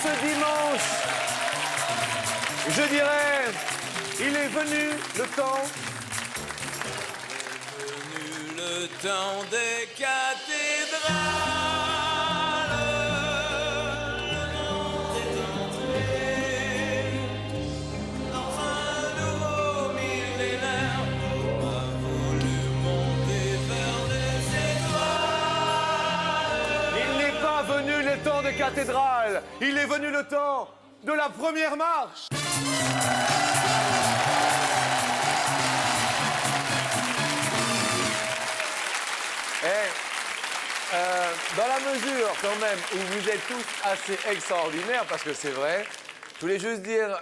ce dimanche, je dirais, il est venu le temps. Le temps des cathédrales, le monde est entré dans un nouveau millénaire. On a voulu monter vers les étoiles. Il n'est pas venu le temps des cathédrales, il est venu le temps de la première marche. Dans la mesure, quand même, où vous êtes tous assez extraordinaires, parce que c'est vrai, je voulais juste dire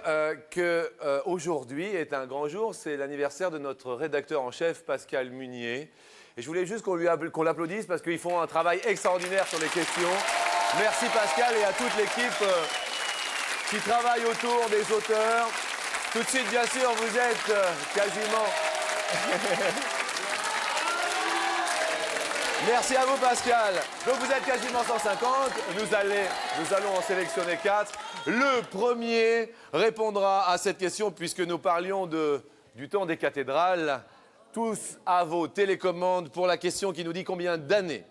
qu'aujourd'hui est un grand jour, c'est l'anniversaire de notre rédacteur en chef, Pascal Munier. Et je voulais juste qu'on l'applaudisse parce qu'ils font un travail extraordinaire sur les questions. Merci Pascal et à toute l'équipe qui travaille autour des auteurs. Tout de suite, bien sûr, vous êtes quasiment... Merci à vous, Pascal. Donc, vous êtes quasiment 150. Nous allons en sélectionner 4. Le premier répondra à cette question, puisque nous parlions du temps des cathédrales. Tous à vos télécommandes pour la question qui nous dit combien d'années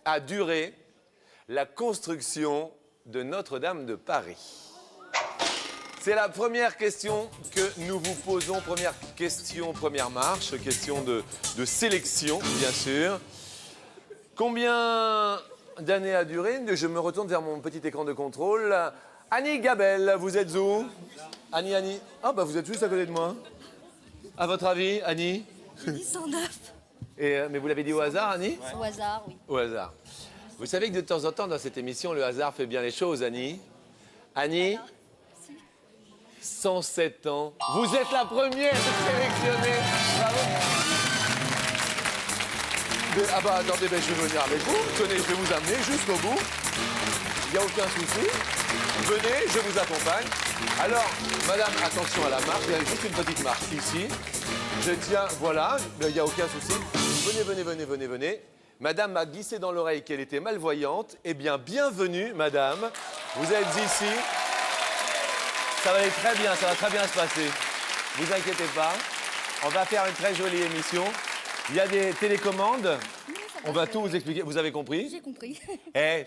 a duré la construction de Notre-Dame de Paris. C'est la première question que nous vous posons. Première question, première marche. Question de sélection, bien sûr. Combien d'années a duré? Je me retourne vers mon petit écran de contrôle. Annie Gabel, vous êtes où? Annie. Ah, bah vous êtes juste à côté de moi. À votre avis, Annie? J'ai dit 109. Mais vous l'avez dit au hasard, Annie? Ouais. Au hasard, oui. Au hasard. Vous savez que de temps en temps, dans cette émission, le hasard fait bien les choses, Annie. Annie, 107 ans. Vous êtes la première sélectionnée. Bravo. Ah bah attendez, je vais venir avec vous. Tenez, je vais vous amener jusqu'au bout. Il n'y a aucun souci. Venez, je vous accompagne. Alors, madame, attention à la marque. Il y a juste une petite marque ici. Je tiens, voilà, il n'y a aucun souci. Venez. Madame m'a glissé dans l'oreille qu'elle était malvoyante. Eh bien, bienvenue, madame. Vous êtes ici. Ça va aller très bien, ça va très bien se passer. Vous inquiétez pas. On va faire une très jolie émission. Il y a des télécommandes. Oui, on va tout vous expliquer. Vous avez compris? J'ai compris.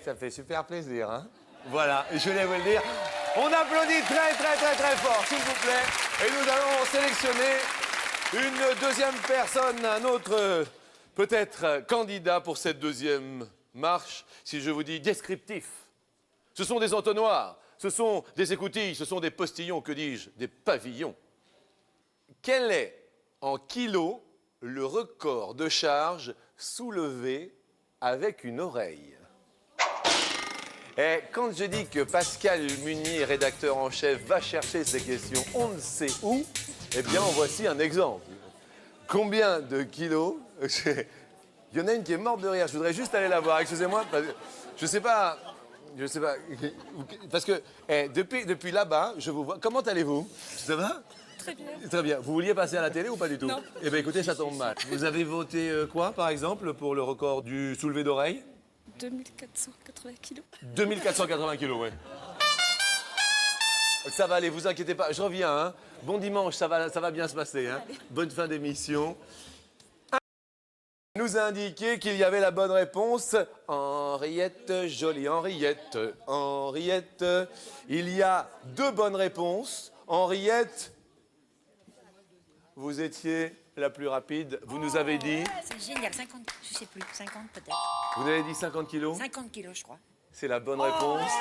Ça fait super plaisir, hein? Voilà, je voulais vous le dire. On applaudit très fort, s'il vous plaît. Et nous allons sélectionner une deuxième personne, un autre peut-être candidat pour cette deuxième marche. Si je vous dis descriptif, ce sont des entonnoirs, ce sont des écoutilles, ce sont des postillons, que dis-je, des pavillons. Quel est, en kilos, le record de charge soulevé avec une oreille? Et quand je dis que Pascal Munier, rédacteur en chef, va chercher ces questions on ne sait où, eh bien, en voici un exemple. Combien de kilos? Il y en a une qui est morte de rire. Je voudrais juste aller la voir. Excusez-moi, je sais pas. Parce que depuis là-bas, je vous vois. Comment allez-vous? Ça va? Très bien. Très bien. Vous vouliez passer à la télé ou pas du tout? Non. Eh bien, écoutez, ça tombe mal. Vous avez voté quoi, par exemple, pour le record du soulevé d'oreille? 2480 kilos. 2480 kilos, oui. Ça va aller, vous inquiétez pas. Je reviens, hein. Bon dimanche, ça va bien se passer, hein. Bonne fin d'émission. Nous a indiqué qu'il y avait la bonne réponse. Henriette, jolie Henriette, Henriette. Il y a 2 bonnes réponses. Henriette, vous étiez la plus rapide. Vous nous avez dit... C'est génial, 50, je sais plus, 50 peut-être. Vous avez dit 50 kilos? 50 kilos, je crois. C'est la bonne réponse.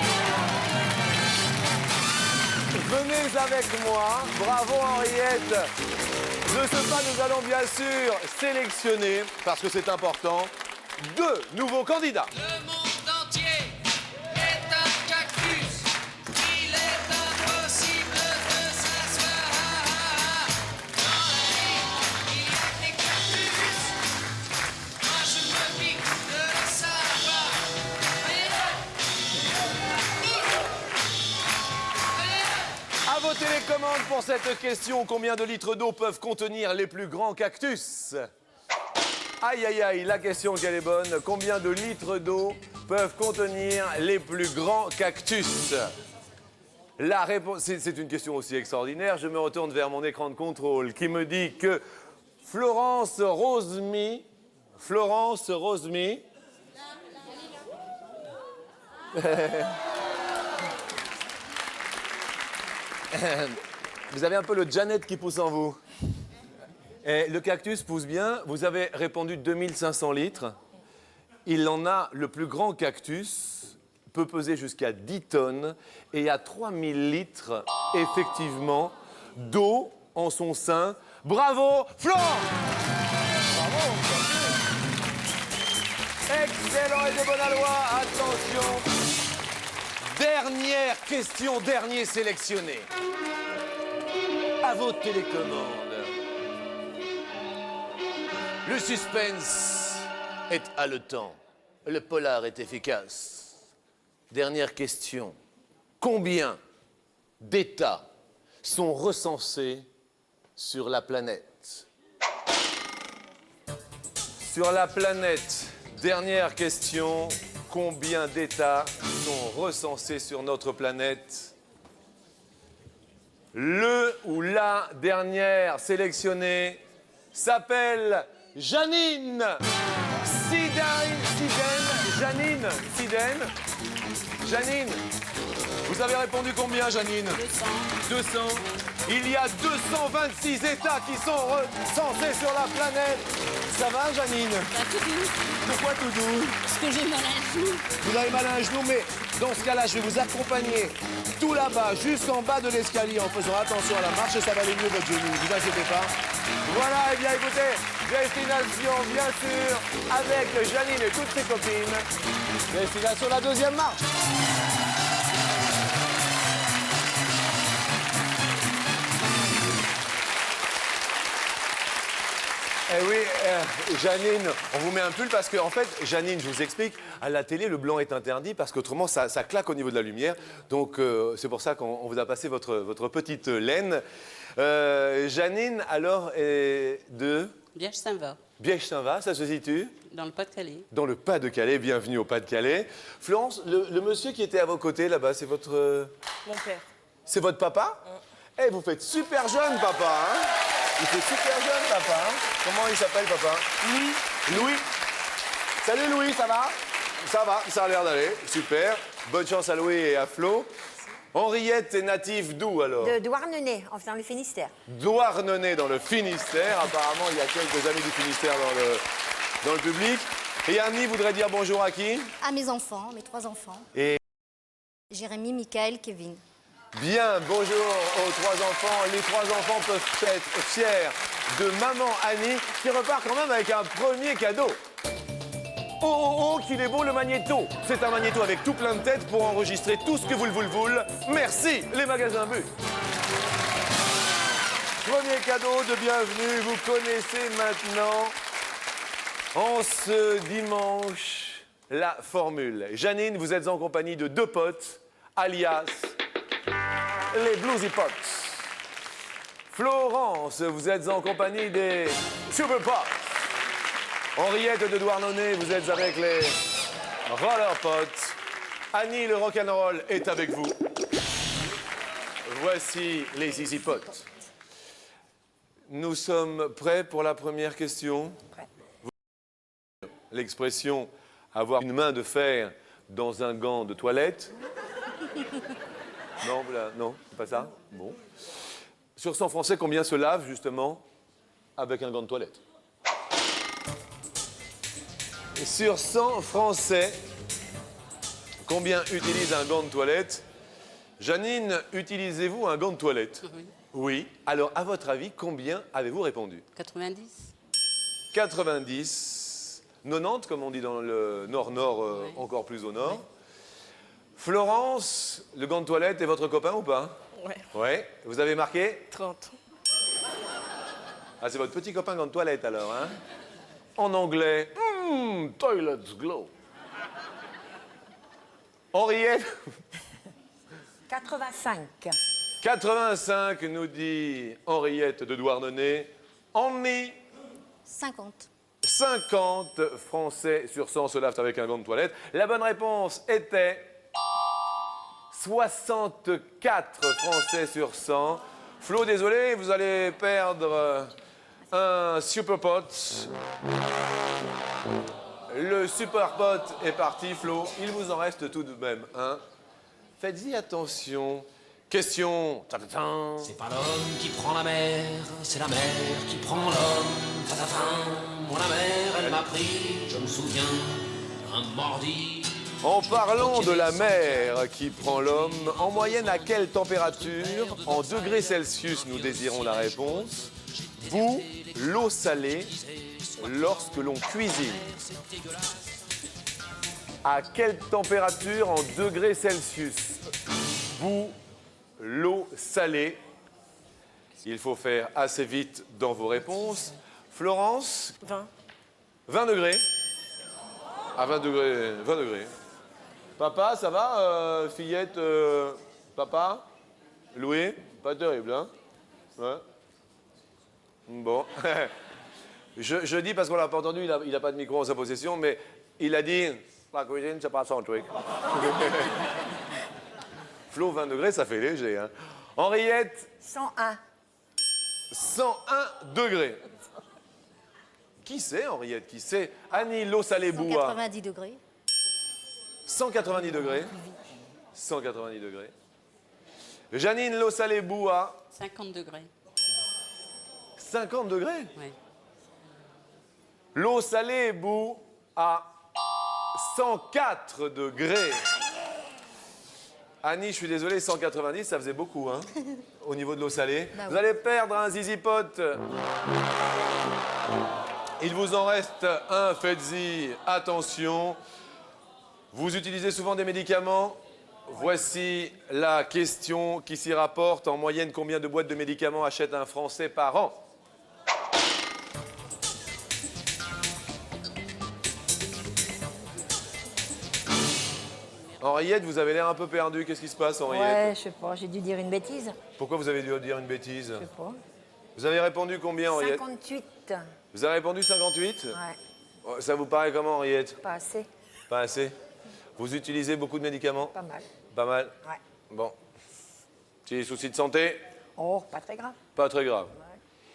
Venez avec moi. Bravo Henriette. De ce pas, nous allons bien sûr sélectionner, parce que c'est important, 2 nouveaux candidats. Le monde entier est un cactus. Il est impossible de s'asseoir. Dans la vie, il y a des cactus. Moi, je me pique de le savoir. À vos télécommandes pour cette question, combien de litres d'eau peuvent contenir les plus grands cactus? Aïe, aïe, aïe, la question qu'elle est bonne. Combien de litres d'eau peuvent contenir les plus grands cactus? La réponse, c'est une question aussi extraordinaire. Je me retourne vers mon écran de contrôle qui me dit que Florence Rosemy, vous avez un peu le Janet qui pousse en vous. Et le cactus pousse bien. Vous avez répondu 2500 litres. Il en a, le plus grand cactus peut peser jusqu'à 10 tonnes et il y a 3000 litres, effectivement, d'eau en son sein. Bravo, Florent! Bravo! Excellent et de bonne loi. Attention. Dernière question, dernier sélectionné. À vos télécommandes. Le suspense est haletant. Le polar est efficace. Dernière question. Combien d'États sont recensés sur la planète? Sur la planète, dernière question. Combien d'États sont recensés sur notre planète? Le ou la dernière sélectionnée s'appelle Janine Janine, vous avez répondu combien, Janine? 200. Il y a 226 États qui sont recensés sur la planète. Ça va, Janine? Tout doux. Pourquoi tout doux? Parce que j'ai mal à un genou. Vous avez mal à un genou, mais dans ce cas-là, je vais vous accompagner tout là-bas, juste en bas de l'escalier, en faisant attention à la marche, et ça va aller mieux, votre genou. Ne vous inquiétez pas. Voilà, et bien écoutez, destination, bien sûr, avec Janine et toutes ses copines. Destination la deuxième marche. Eh oui, Janine, on vous met un pull parce que, en fait, Janine, je vous explique, à la télé, le blanc est interdit parce qu'autrement, ça claque au niveau de la lumière. Donc, c'est pour ça qu'on vous a passé votre petite laine. Janine, alors, est de Biège-Saint-Va, Biège-Saint-Va, ça se situe dans le Pas-de-Calais. dans le Pas-de-Calais. Bienvenue au Pas-de-Calais. Florence, le monsieur qui était à vos côtés là-bas, c'est votre... Mon père. C'est votre papa? Eh, vous faites super jeune, papa, hein? Il fait super jeune, papa, hein? Comment il s'appelle, papa? Louis. Louis. Salut, Louis, ça va? Ça va, ça a l'air d'aller. Super. Bonne chance à Louis et à Flo. Henriette est native d'où, alors? De Douarnenez, dans le Finistère. Douarnenez, dans le Finistère. Apparemment, il y a quelques amis du Finistère dans le public. Et Annie voudrait dire bonjour à qui? À mes enfants, mes 3 enfants. Et Jérémy, Michael, Kevin. bien, bonjour aux 3 enfants. Les 3 enfants peuvent être fiers de maman Annie, qui repart quand même avec un premier cadeau. Oh, qu'il est beau le magnéto. C'est un magnéto avec tout plein de têtes pour enregistrer tout ce que vous le voulez. Merci, les magasins But. Premier cadeau de bienvenue, vous connaissez maintenant, en ce dimanche, la formule. Janine, vous êtes en compagnie de 2 potes, alias les Bluesy Pots. Florence, vous êtes en compagnie des Super Pots. Henriette de Douarnenez, vous êtes avec les Roller Pots. Annie, le rock'n'roll, est avec vous. Voici les Easy Pots. Nous sommes prêts pour la première question. Prêt. L'expression « avoir une main de fer dans un gant de toilette ». Non, non, c'est pas ça? Bon. Sur 100 Français, combien se lavent, justement, avec un gant de toilette? Sur 100 Français, combien utilisent un gant de toilette? Janine, utilisez-vous un gant de toilette? Oui. Oui. Alors, à votre avis, combien avez-vous répondu? 90. 90. 90, comme on dit dans le nord-nord, Oui. encore plus au nord. Oui. Florence, le gant de toilette est votre copain ou pas? Ouais. Ouais. Vous avez marqué? 30. Ah, c'est votre petit copain gant de toilette alors, hein? En anglais, toilet glow. Henriette, 85. 85, nous dit Henriette de Douarnenez. Henri, 50. 50 Français sur 100 se lavent avec un gant de toilette. La bonne réponse était 64 Français sur 100. Flo, désolé, vous allez perdre un super pot. Le super pot est parti, Flo. Il vous en reste tout de même un. Faites-y attention. Question. Ta-ta-tan. C'est pas l'homme qui prend la mer, c'est la mer qui prend l'homme. Ta-ta-ta. Moi la mer, elle m'a pris, je me souviens, un mordi. En parlant de la mer qui prend l'homme, en moyenne à quelle température, en degrés Celsius, nous désirons la réponse, bout l'eau salée lorsque l'on cuisine? À quelle température, en degrés Celsius, bout l'eau salée? Il faut faire assez vite dans vos réponses. Florence? 20. 20 degrés. À 20 degrés, 20 degrés. Papa, ça va fillette, papa? Louis? Pas terrible, hein? Ouais. Bon. je dis parce qu'on l'a pas entendu, il n'a pas de micro en sa possession, mais il a dit la cuisine, c'est pas son truc. Flo, 20 degrés, ça fait léger, hein? Henriette? 101. 101 degrés. Qui c'est, Henriette? Qui c'est? Annie, l'eau salée boua. 190 degrés. 190 degrés. 190 degrés. Janine, l'eau salée boua. 50 degrés. 50 degrés. Oui. L'eau salée bout à 104 degrés. Annie, je suis désolé, 190, ça faisait beaucoup, hein, au niveau de l'eau salée. Bah oui. Vous allez perdre un zizi pot. Il vous en reste un, faites-y attention. Vous utilisez souvent des médicaments. Voici la question qui s'y rapporte. En moyenne, combien de boîtes de médicaments achète un Français par an? Henriette, vous avez l'air un peu perdu. Qu'est-ce qui se passe, Henriette? Ouais, je sais pas, j'ai dû dire une bêtise. Pourquoi vous avez dû dire une bêtise? Je sais pas. Vous avez répondu combien, Henriette? 58. Vous avez répondu 58? Ouais, Oh, ça vous paraît comment, Henriette? pas assez. Pas assez? Vous utilisez beaucoup de médicaments? Pas mal. Pas mal? Ouais. Bon. Petit souci de santé? Oh, pas très grave. Pas très grave.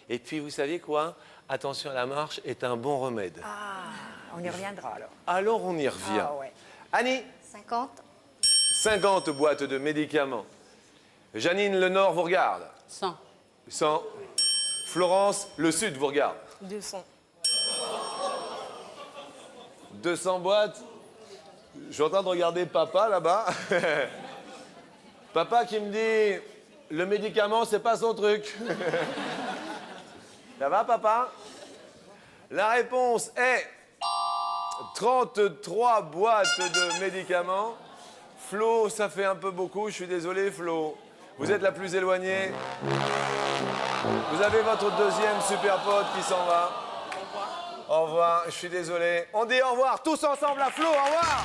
Et puis, vous savez quoi? Attention à la marche est un bon remède. Ah, on y reviendra alors. Alors, on y revient. Ah ouais. Annie? 50. 50 boîtes de médicaments. Janine, le Nord vous regarde. 100. 100. Florence, le Sud vous regarde. 200. 200 boîtes. Je suis en train de regarder papa là-bas. Papa qui me dit le médicament, c'est pas son truc. Ça va, papa? La réponse est 33 boîtes de médicaments. Flo, ça fait un peu beaucoup. Je suis désolé, Flo. Vous êtes la plus éloignée. Vous avez votre deuxième super pote qui s'en va. Au revoir, je suis désolé. On dit au revoir tous ensemble à Flo, au revoir.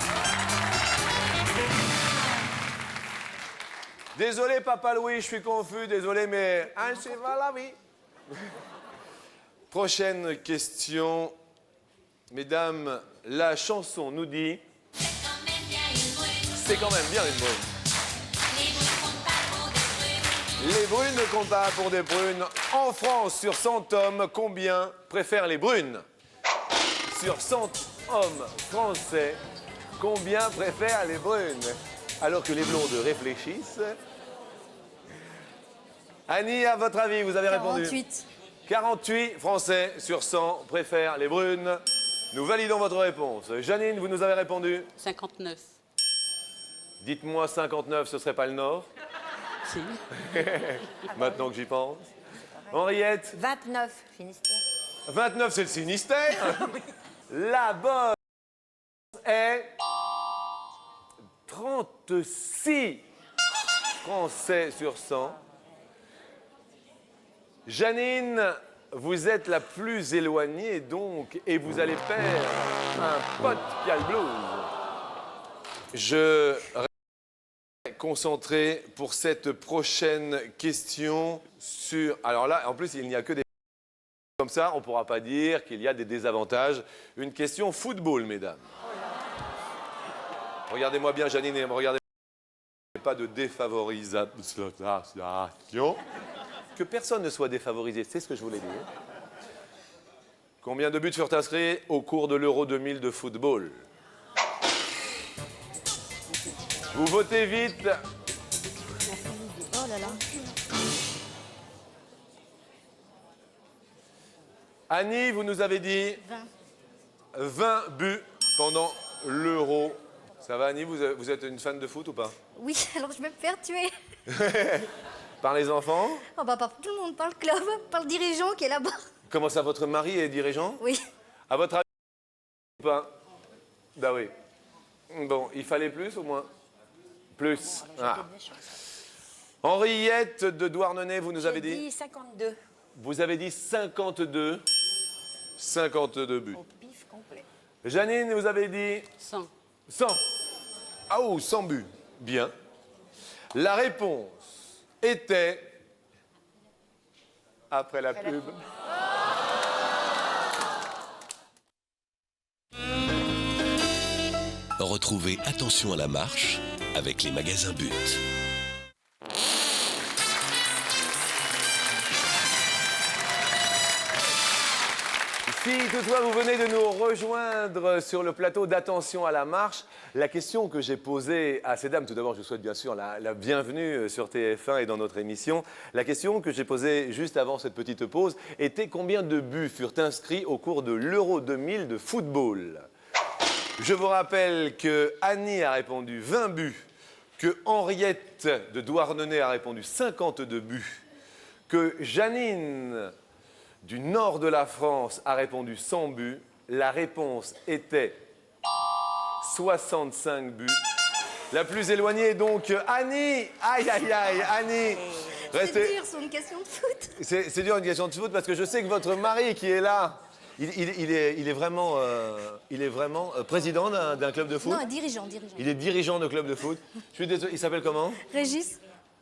Désolé, Papa Louis, je suis confus, désolé, mais ainsi va la vie. Prochaine question. Mesdames, la chanson nous dit... C'est quand même bien une brune. Les brunes ne comptent pas pour des brunes. En France, sur 100 hommes, combien préfèrent les brunes? Sur 100 hommes français, combien préfèrent les brunes? Alors que les blondes réfléchissent. Annie, à votre avis, vous avez répondu? 48. 48 Français sur 100 préfèrent les brunes. Nous validons votre réponse. Janine, vous nous avez répondu? 59. Dites-moi 59, ce serait pas le Nord? Si. Maintenant que j'y pense. Henriette? 29, Finistère. 29, c'est le Finistère. La bonne est 36 Français sur 100. Janine, vous êtes la plus éloignée donc, et vous allez perdre un pote qui a le blues. Je reste concentré pour cette prochaine question sur... Alors là, en plus, il n'y a que des... Comme ça, on ne pourra pas dire qu'il y a des désavantages. Une question football, mesdames. Regardez-moi bien, Janine, et regardez pas de défavorisation. Que personne ne soit défavorisé, c'est ce que je voulais dire. Combien de buts furent inscrits au cours de l'Euro 2000 de football? Vous votez vite. Oh là là. Annie, vous nous avez dit 20. 20 buts pendant l'Euro. Ça va, Annie, vous êtes une fan de foot ou pas? Oui, alors je vais me faire tuer. Par les enfants? Oh bah par tout le monde, par le club, par le dirigeant qui est là-bas. Comment ça, votre mari est dirigeant? Oui. À votre avis ou pas? Bah oui. Bon, il fallait plus au moins? Plus. Ah. Henriette de Douarnenez, vous nous avez J'ai dit? dit 52. Vous avez dit 52. 52 buts. Au pif complet. Janine, vous avez dit 100. 100. Ah oh, 100 buts. Bien. La réponse était après la pub. Retrouvez Attention à la marche avec les magasins But. Si toutefois vous venez de nous rejoindre sur le plateau d'Attention à la marche, la question que j'ai posée à ces dames, tout d'abord je vous souhaite bien sûr la bienvenue sur TF1 et dans notre émission. La question que j'ai posée juste avant cette petite pause était combien de buts furent inscrits au cours de l'Euro 2000 de football? Je vous rappelle que Annie a répondu 20 buts, que Henriette de Douarnenez a répondu 52 buts, que Janine du nord de la France a répondu 100 buts. La réponse était 65 buts. La plus éloignée est donc Annie. Aïe, aïe, aïe, Annie. C'est dur sur une question de foot. C'est dur une question de foot parce que je sais que votre mari qui est là, il est vraiment président d'un club de foot. Non, un dirigeant. Il est dirigeant de club de foot. Je suis désolé, il s'appelle comment? Régis.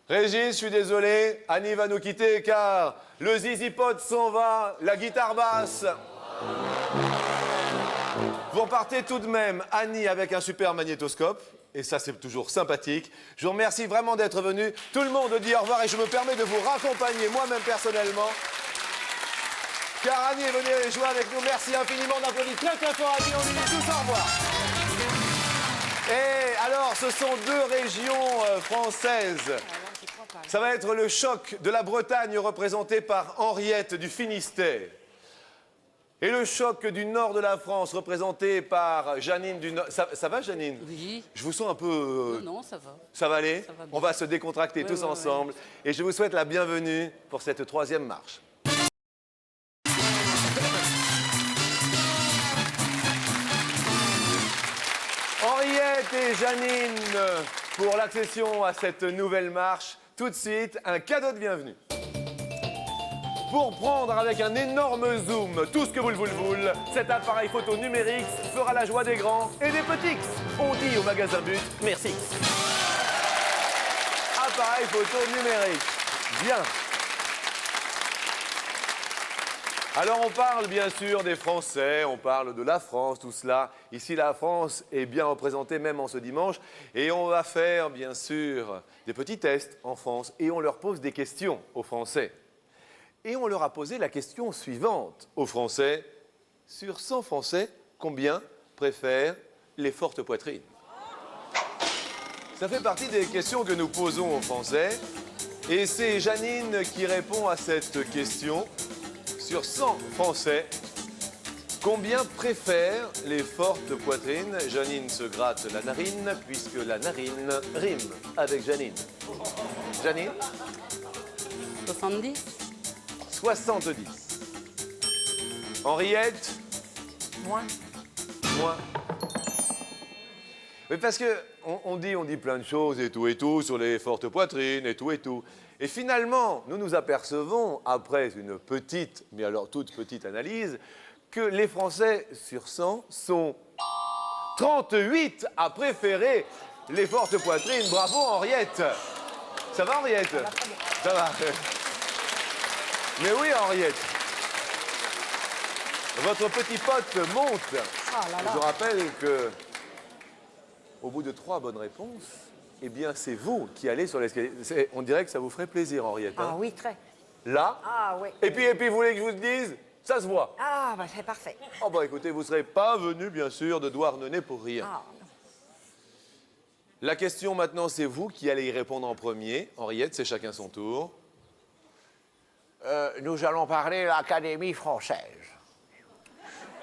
Régis, je suis désolé, Annie va nous quitter car le zizi-pot s'en va, la guitare basse. Vous repartez tout de même, Annie, avec un super magnétoscope. Et ça, c'est toujours sympathique. Je vous remercie vraiment d'être venu. Tout le monde dit au revoir et je me permets de vous raccompagner moi-même personnellement. Car Annie est venue jouer avec nous. Merci infiniment d'applaudir très très fort Annie. On dit tous au revoir. Et alors, ce sont deux régions françaises. Ça va être le choc de la Bretagne représenté par Henriette du Finistère. Et le choc du nord de la France représenté par Janine du Nord. Ça va, Janine? Oui. Je vous sens un peu... Non, ça va. Ça va aller? Ça va bien. On va se décontracter tous ensemble. Et je vous souhaite la bienvenue pour cette troisième marche. Henriette et Janine, pour l'accession à cette nouvelle marche, tout de suite, un cadeau de bienvenue. Pour prendre avec un énorme zoom tout ce que vous le voulez, cet appareil photo numérique fera la joie des grands et des petits. On dit au magasin But, merci. Appareil photo numérique. Bien. Alors on parle bien sûr des Français, on parle de la France, tout cela. Ici la France est bien représentée même en ce dimanche. Et on va faire bien sûr des petits tests en France et on leur pose des questions aux Français. Et on leur a posé la question suivante aux Français. Sur 100 Français, combien préfèrent les fortes poitrines? Ça fait partie des questions que nous posons aux Français. Et c'est Janine qui répond à cette question. Sur 100 Français, combien préfèrent les fortes poitrines? Janine se gratte la narine, puisque la narine rime avec Janine. Janine? 70. 70. Henriette? Moins. Moins. Mais parce que on dit plein de choses et tout sur les fortes poitrines et tout. Et finalement, nous nous apercevons, après une petite, mais alors toute petite analyse, que les Français sur 100 sont 38 à préférer les fortes poitrines. Bravo Henriette. Ça va Henriette? Ça va. Mais oui Henriette. Votre petit pote monte. Oh là là. Je vous rappelle que, au bout de 3 bonnes réponses, eh bien, c'est vous qui allez sur l'escalier. On dirait que ça vous ferait plaisir, Henriette. Ah hein. oui, très. Là. Ah oui. Et puis, vous voulez que je vous le dise? Ça se voit. Ah, bah c'est parfait. Oh, bah écoutez, vous ne serez pas venu, bien sûr, de Douarnenez pour rien. Ah, La question maintenant, c'est vous qui allez y répondre en premier. Henriette, c'est chacun son tour. Nous allons parler de l'Académie française.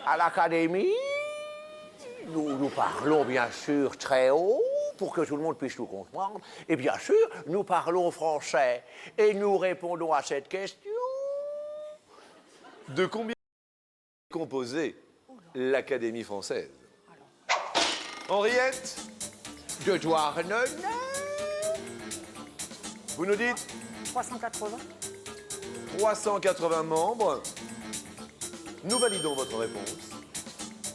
À l'Académie, nous parlons bien sûr très haut pour que tout le monde puisse nous comprendre. Et bien sûr, nous parlons français. Et nous répondons à cette question. De combien est composée l'Académie française? Henriette, De Douarnenez. vous nous dites 380. 380 membres. Nous validons votre réponse.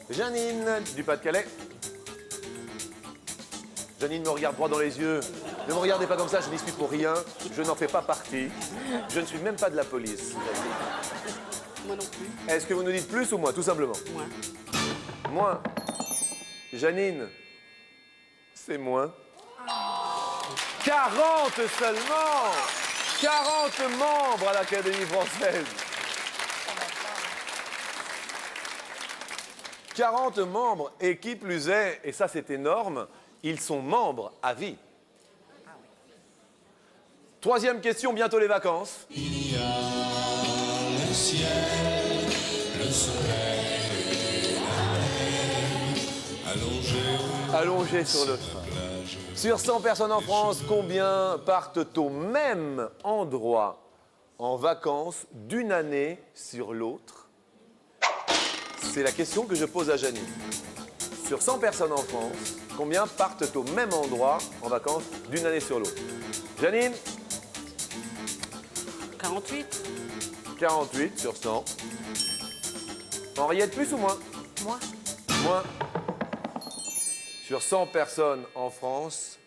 Janine, du Pas-de-Calais. Janine me regarde droit dans les yeux. Ne me regardez pas comme ça, je n'y suis pour rien. Je n'en fais pas partie. Je ne suis même pas de la police. Moi non plus. Est-ce que vous nous dites plus ou moins, tout simplement? Moins. Moins. Janine, c'est moins. 40 seulement. 40 membres à l'Académie française. 40 membres, et qui plus est, et ça c'est énorme, ils sont membres à vie. Troisième question, bientôt les vacances. Il y a le ciel, le soleil, la mer, Allongé sur le train. Sur 100 personnes en France, combien partent au même endroit en vacances d'une année sur l'autre? C'est la question que je pose à Janine. Sur 100 personnes en France, combien partent au même endroit en vacances d'une année sur l'autre? Janine? 48. 48 sur 100. Henriette, plus ou moins? Moi. Moins. Sur 100 personnes en France,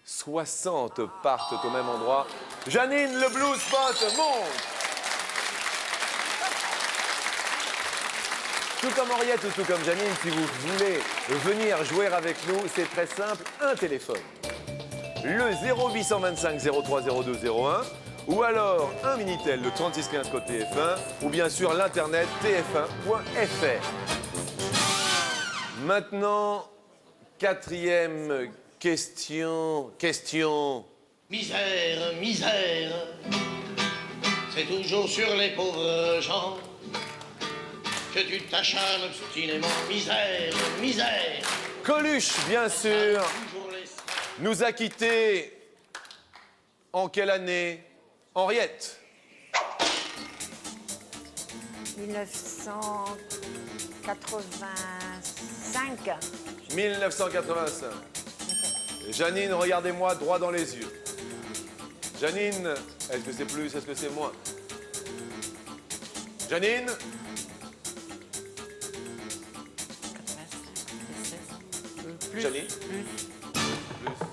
60 partent au même endroit. Janine, le Blue Spot monte. Tout comme Henriette ou tout comme Janine, si vous voulez venir jouer avec nous, c'est très simple, un téléphone. Le 0825 03 02 01 ou alors un Minitel, le 3615 code TF1 ou bien sûr l'internet tf1.fr. Maintenant, quatrième question. Misère, misère, c'est toujours sur les pauvres gens que tu t'acharnes obstinément. Misère, misère, Coluche, bien sûr, toujours les... nous a quittés en quelle année? Henriette? 1985. 1985. Janine, regardez-moi droit dans les yeux. Janine, est-ce que c'est plus, est-ce que c'est moins? Janine? 85, 16. Plus. Janine? Plus. Plus.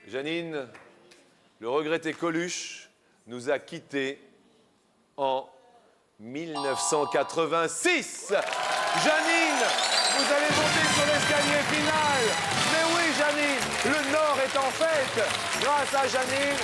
Janine, le regretté Coluche nous a quittés en 1986. Janine, vous allez monter sur l'escalier final. Mais oui, Janine, le Nord est en fête. Grâce à Janine,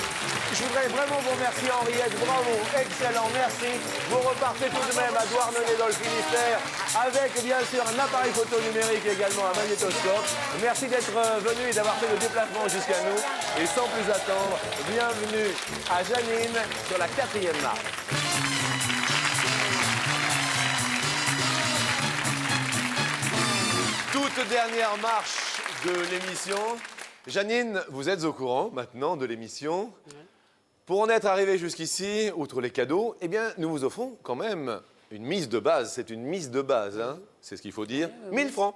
je voudrais vraiment vous remercier, Henriette. Bravo, excellent, merci. Vous repartez tout de même à Douarnenez dans le Finistère avec bien sûr un appareil photo numérique et également un magnétoscope. Merci d'être venu et d'avoir fait le déplacement jusqu'à nous. Et sans plus attendre, bienvenue à Janine sur la 4e marche. Toute dernière marche de l'émission. Janine, vous êtes au courant maintenant de l'émission. Pour en être arrivé jusqu'ici, outre les cadeaux, eh bien, nous vous offrons quand même une mise de base. C'est une mise de base, hein. C'est ce qu'il faut dire. 1000 francs.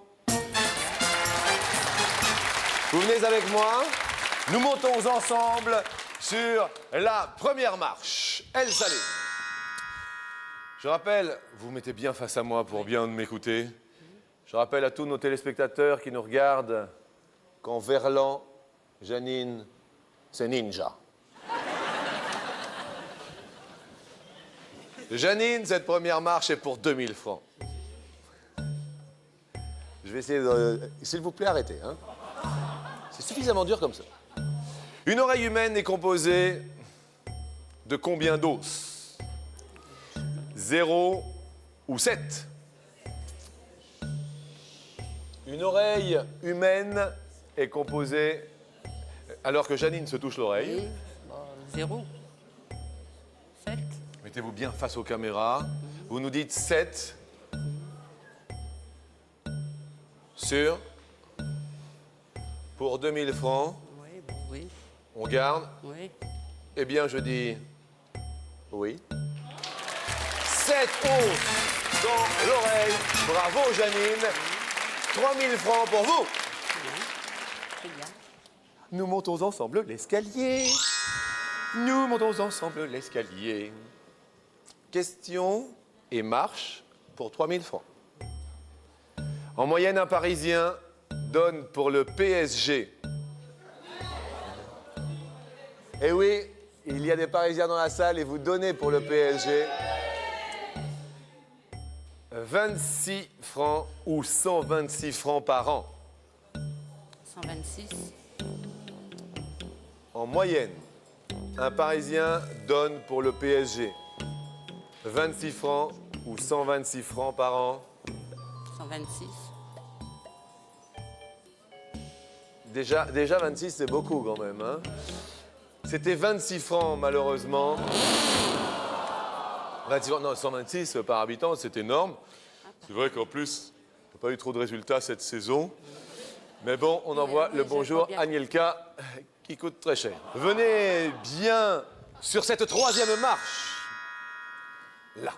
Vous venez avec moi. Nous montons ensemble sur la première marche. Elle Saline. Je rappelle, vous mettez bien face à moi pour bien m'écouter. Je rappelle à tous nos téléspectateurs qui nous regardent qu'en verlan, Janine, c'est ninja. Janine, cette première marche est pour 2000 francs. Je vais essayer de... S'il vous plaît, arrêtez. Hein. C'est suffisamment dur comme ça. Une oreille humaine est composée de combien d'os? 0 ou 7? Une oreille humaine est composée... Alors que Janine se touche l'oreille. Oui. Bah, 0. 7. Mettez-vous bien face aux caméras. Vous nous dites 7 sur... Pour 2000 francs, Oui, bon, oui. on garde. Oui. Eh bien, je dis oui. 7 os dans l'oreille. Bravo, Janine. 3000 francs pour vous. Très bien. Nous montons ensemble l'escalier. Nous montons ensemble l'escalier. Question et marche pour 3000 francs. En moyenne, un Parisien donne pour le PSG. Eh oui, il y a des Parisiens dans la salle et vous donnez pour le PSG 26 francs ou 126 francs par an. 126. En moyenne, un Parisien donne pour le PSG 26 francs ou 126 francs par an. 126. Déjà 26, c'est beaucoup quand même. Hein. C'était 26 francs, malheureusement. 26 francs, non, 126 par habitant, c'est énorme. C'est vrai qu'en plus, on n'a pas eu trop de résultats cette saison. Mais bon, on envoie oui, le je bonjour crois bien. à Nielka, qui coûte très cher. Venez bien sur cette troisième marche. Là.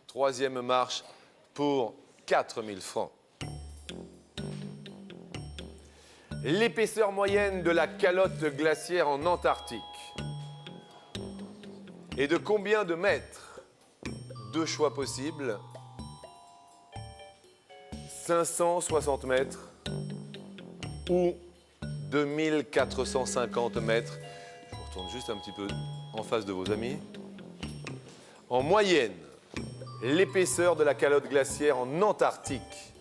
Troisième marche pour 4000 francs. L'épaisseur moyenne de la calotte glaciaire en Antarctique est de combien de mètres? Deux choix possibles. 560 mètres ou 2450 mètres. Je vous retourne juste un petit peu en face de vos amis. En moyenne, l'épaisseur de la calotte glaciaire en Antarctique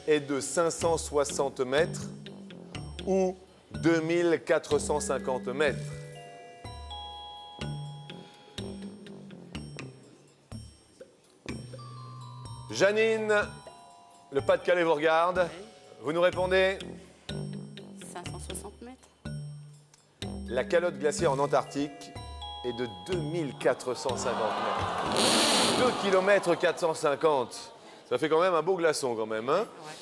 est de 560 mètres ou 2450 mètres. Janine, le Pas-de-Calais vous regarde. Vous nous répondez? 560 mètres. La calotte glaciaire en Antarctique est de 2450 mètres. 2 km 450. Ça fait quand même un beau glaçon quand même, hein? Ouais.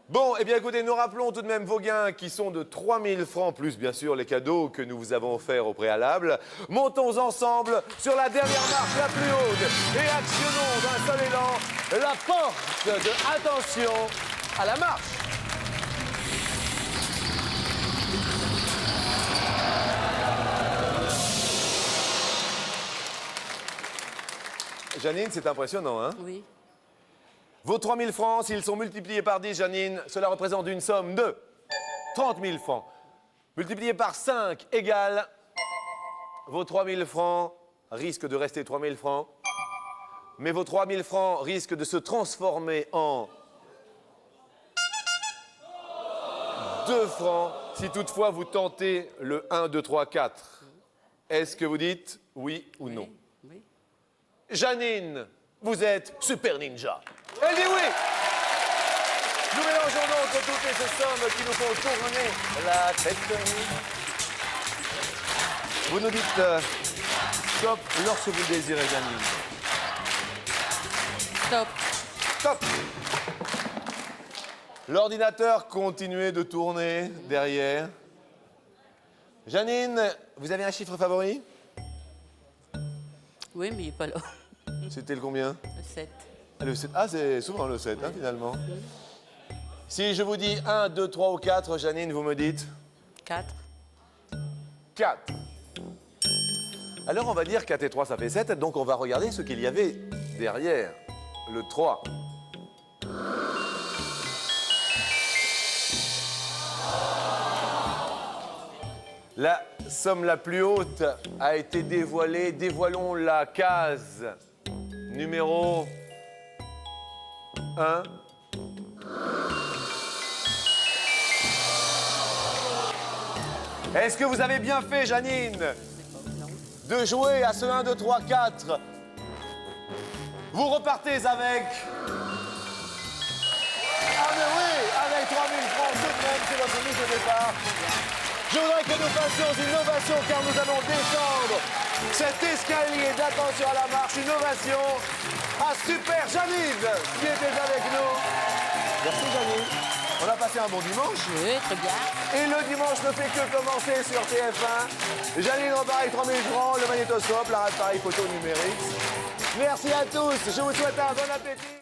Bon, eh bien écoutez, nous rappelons tout de même vos gains qui sont de 3000 francs, plus bien sûr les cadeaux que nous vous avons offerts au préalable. Montons ensemble sur la dernière marche la plus haute et actionnons d'un seul élan la porte de attention à la marche. Janine, c'est impressionnant, hein? Oui. Vos 3000 francs, s'ils sont multipliés par 10, Janine, cela représente une somme de 30 000 francs. Multiplié par 5 égale vos 3000 francs risquent de rester 3000 francs. Mais vos 3000 francs risquent de se transformer en 2 francs si toutefois vous tentez le 1, 2, 3, 4. Est-ce que vous dites oui ou non? Oui. Janine, vous êtes super ninja. Elle dit oui. Nous mélangeons donc toutes ces sommes qui nous font tourner la tête. Vous nous dites stop lorsque vous le désirez, Janine. Stop. Stop. L'ordinateur continuait de tourner derrière. Janine, vous avez un chiffre favori? Oui, mais il n'est pas là. C'était le combien? Le 7. Le 7. Ah, c'est souvent le 7, hein, finalement. Si je vous dis 1, 2, 3 ou 4, Janine, vous me dites 4. 4. Alors, on va dire 4 et 3, ça fait 7. Donc, on va regarder ce qu'il y avait derrière le 3. La somme la plus haute a été dévoilée. Dévoilons la case numéro 1. Est-ce que vous avez bien fait, Janine, de jouer à ce 1, 2, 3, 4? Vous repartez avec... Ah mais oui, avec 3 000 francs tout de même, c'est votre mise de départ. Je voudrais que nous fassions une ovation car nous allons descendre cet escalier d'attention à la marche. Une ovation à Super Janine qui était avec nous. Merci Janine. On a passé un bon dimanche. Oui, très bien. Et le dimanche ne fait que commencer sur TF1. Janine repart avec 3 000 francs, le magnétoscope, l'appareil photo numérique. Merci à tous. Je vous souhaite un bon appétit.